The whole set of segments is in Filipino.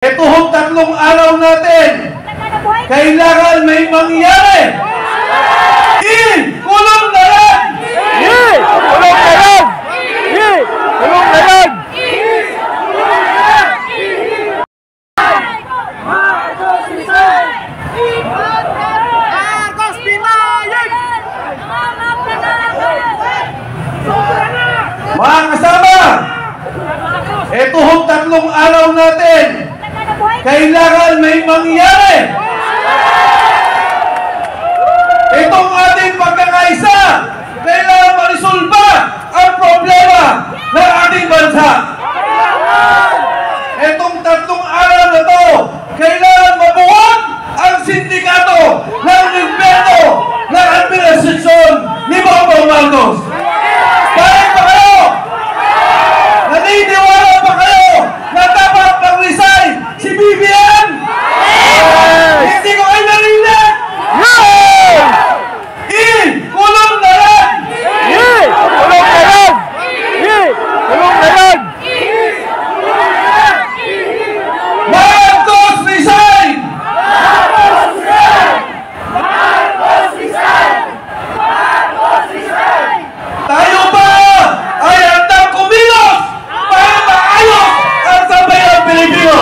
Ito hong 3 araw natin, kailangan may mangyari. Kulong na yan! Kulong na yan! Kulong na yan! Mga kasama, ito hong 3 araw natin, kailangan may mangyari. Itong ating pagkakaisa, kailangan marisolba ang problema ng ating bansa. Itong 3 araw na to, kailangan mabuwag ang sindikato ng gobyerno ng administrasyon ni Bongbong Marcos. Bakit pa kayo? Naniniwala pa kayo na dapat mag-resign si BBM? Hindi ko kayo narinig! Kulong na yan! Kulong na yan! Kulong na yan! Marcos resign! Marcos resign! Marcos resign! Marcos resign! Tayo ba ay handang kumilos para maayos ang sambayang Pilipino?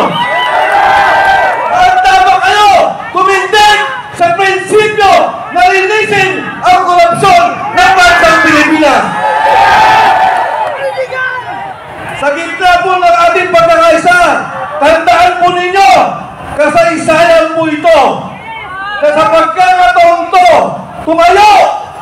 Handa ba kayo kumindig sa prinsipyo na linisin ang korupsyon ng bansang Pilipinas? Sa gitna po ng ating pagkakaisa, tandaan po ninyo, kasaysayan po ito, na sa pagkakataon to, tumayo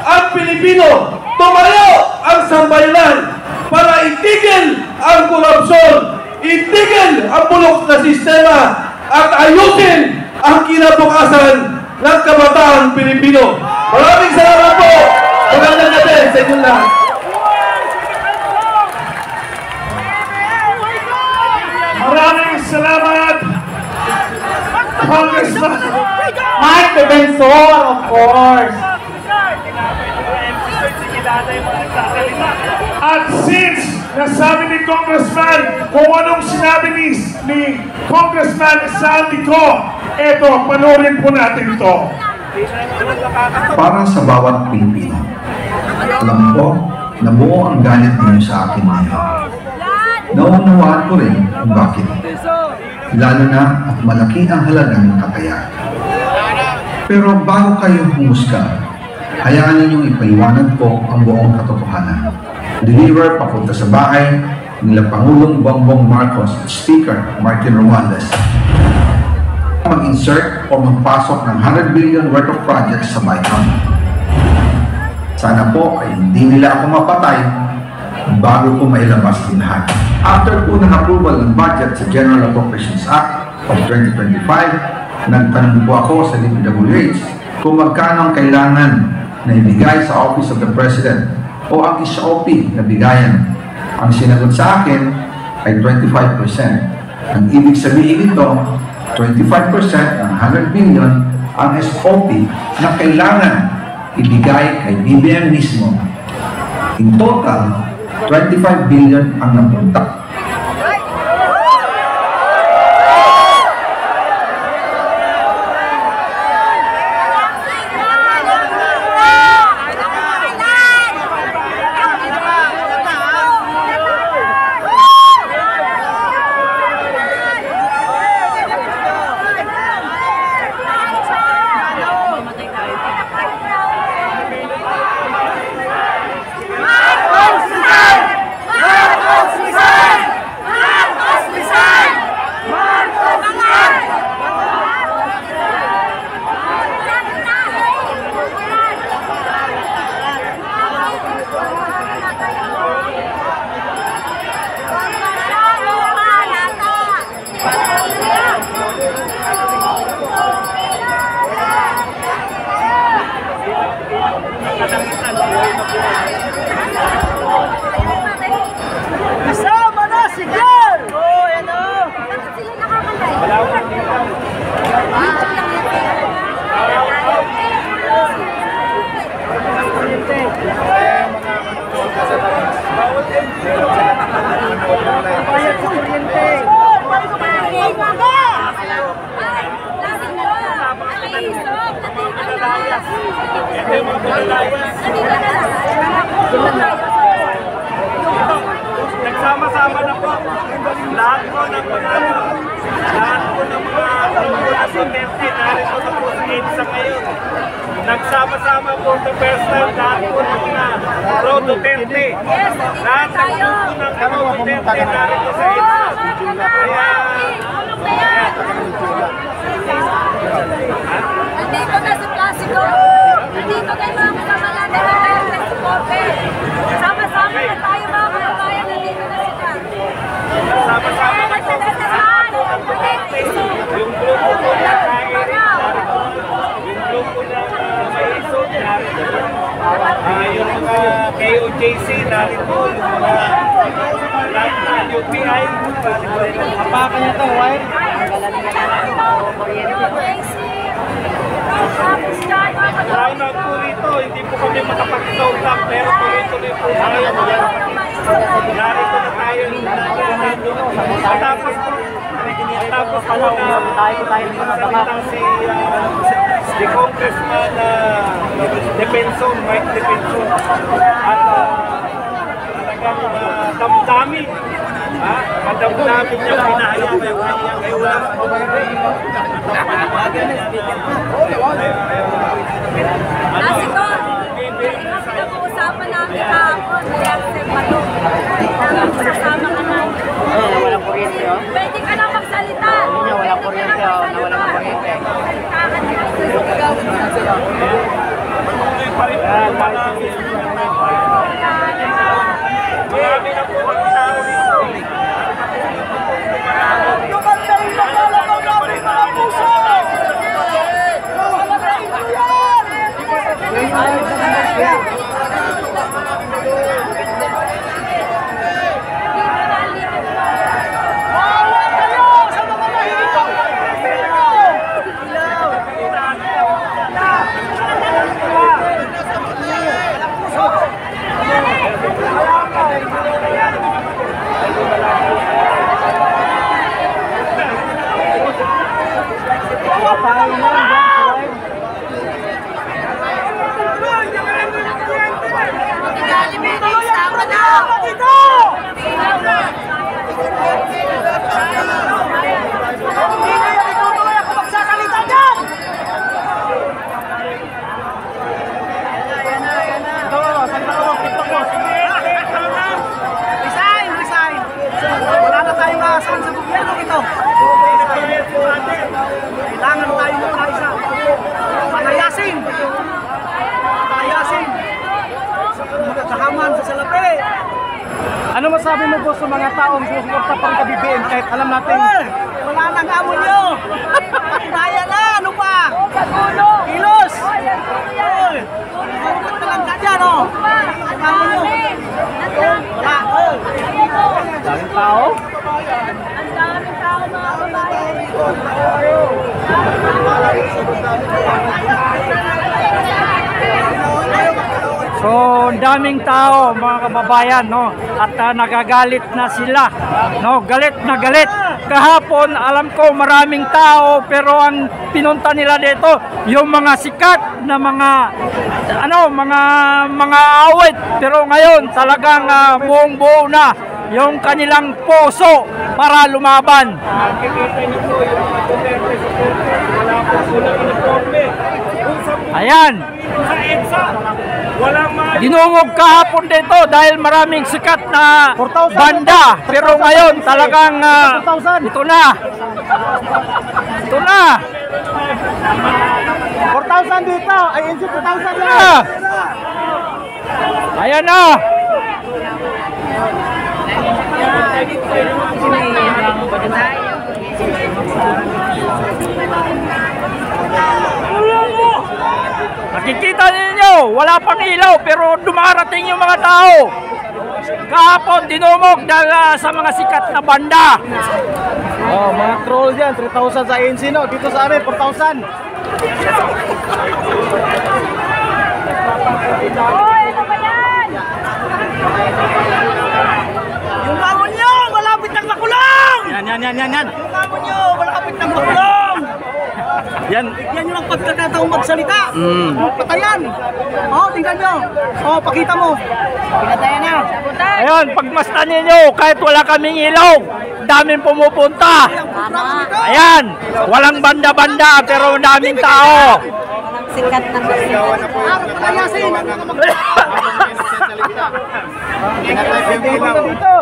ang Pilipino, tumayo ang sambayanan para itigil ang korupsyon, itigil ang bulok na sistema at ayusin ang kinabukasan ng kabataan Pilipino. Maraming salamat po. Magandang gabi sa inyo lahat. Maraming salamat, Congressman Mark Defensor, of course. At since nasabi ni Congressman kung anong sinabi ni Congressman Sandy ko, eto, panoorin po natin ito. Para sa bawat Pilipino, alam ko na buo ang galit ninyo sa akin ngayon. Naunawaan ko rin kung bakit. Lalo na at malaki ang halaga ng kakayaan. Pero bago kayo humusga, hayaan ninyong ipaliwanag ko ang buong katotohanan. Deliver papunta sa bahay nila Pangulong Bongbong Marcos at Speaker Martin Romualdez. Mag-insert o magpasok ng 100 billion worth of projects sa Baikam. Sana po ay hindi nila ako mapatay bago ko mailabas din lahat. After po ng approval ng budget sa General Appropriations Act of 2025, nagtanong po ako sa DPWH kung magkano ang kailangan na ibigay sa Office of the President o ang SOP na bigayan. Ang sinagot sa akin ay 25%. Ang ibig sabihin ito, 25% ng 100 billion ang SOP na kailangan ibigay kay BBM mismo. In total, 25 billion ang napunta. Kasama na si Girl! Oh, yan o! Bakit sila nakakantay? Wala ko. Bayad sa kuryente. Ito yung mga pinalayas. Nagsama-sama na po. Lahat po ng mga Duterte narito na po sa EDSA ngayon. Nagsama-sama po sa first time lahat po ng mga pro-Duterte. Lahat ng grupo ng pro-Duterte narito sa EDSA. Kaya... Nandito na si Placido. Nandito na yung mga kasama natin na tayo sa Supope. Sama-sama na tayo mga kababayan. Nandito na sila. Sama-sama na po. Yung grupo po na Kairin narito. Yung grupo na Maiso narito. Yung mga KOJC narito. Yung mga lahat na UPI narito. Apakan niyo ito, White. Brown out po rito, hindi po kami makapag-stop pero tuloy-tuloy po tayo. Narito na tayo. Matapos po na salitang si Congressman Defenson, Mike Defenson. At talagang damdamin. Madamdamin niya pinahayag kayo wala. Placido, napag-uusapan namin kahapon kaya kasi pato. Sasama ka na. Walang kuryente, oh. Pwede ka na magsalita. Walang kuryente, oh. Walang kuryente. Marami na po ang tao dito. Wala na tayong maasahan sa gobyerno ito. Kailangan tayong magkaisa. Palayasin! Palayasin! Magkakahaman sa salapi! Ano masabi mo po sa mga taong susuporta pang ka-BBM kahit alam natin? Wala nang amon nyo! Kaya na! Ano pa? Kilos! Huwag ka lang ka dyan, oh! Amon nyo! Wala! Daming tao? Ang daming tao mga kababayan. So, daming tao mga kababayan, no? At nagagalit na sila, no? Galit na galit. Kahapon, alam ko maraming tao, pero ang pinunta nila dito, yung mga sikat na mga mga awit. Pero ngayon, talagang buong-buo na yung kanilang puso para lumaban. Nakikita niyo po yung mga Duterte supporter. Wala po silang uniforme. Ayan. Sa EDSA, walang mga... Dinungog kahapon dito dahil maraming sikat na banda. Pero ngayon talagang ito na. Ito na. 4,000 dito. Ay, 4,000 na. Ayan na. Nakikita ninyo, wala pang ilaw pero dumarating yung mga tao. Kahapon dinumog dahil sa mga sikat na banda. Oh, mga troll yan, 3,000 sa ANC, no? Dito sa amin, 4,000. Hoy, ano ba yan? Yung kamon nyo, malapit ng makulong! Yan. Yung kamon nyo, malapit ng makulong! Yan. Yan yung ang pagkakataong magsalita. Patayan. Oh, tingnan nyo. Oh, pakita mo. Pinatayan na. Ayun, pagmastan ninyo, kahit wala kaming ilog, daming pumupunta. Ayan, walang banda-banda, pero daming tao. Sikat na Harap palayasin. Kulang daw.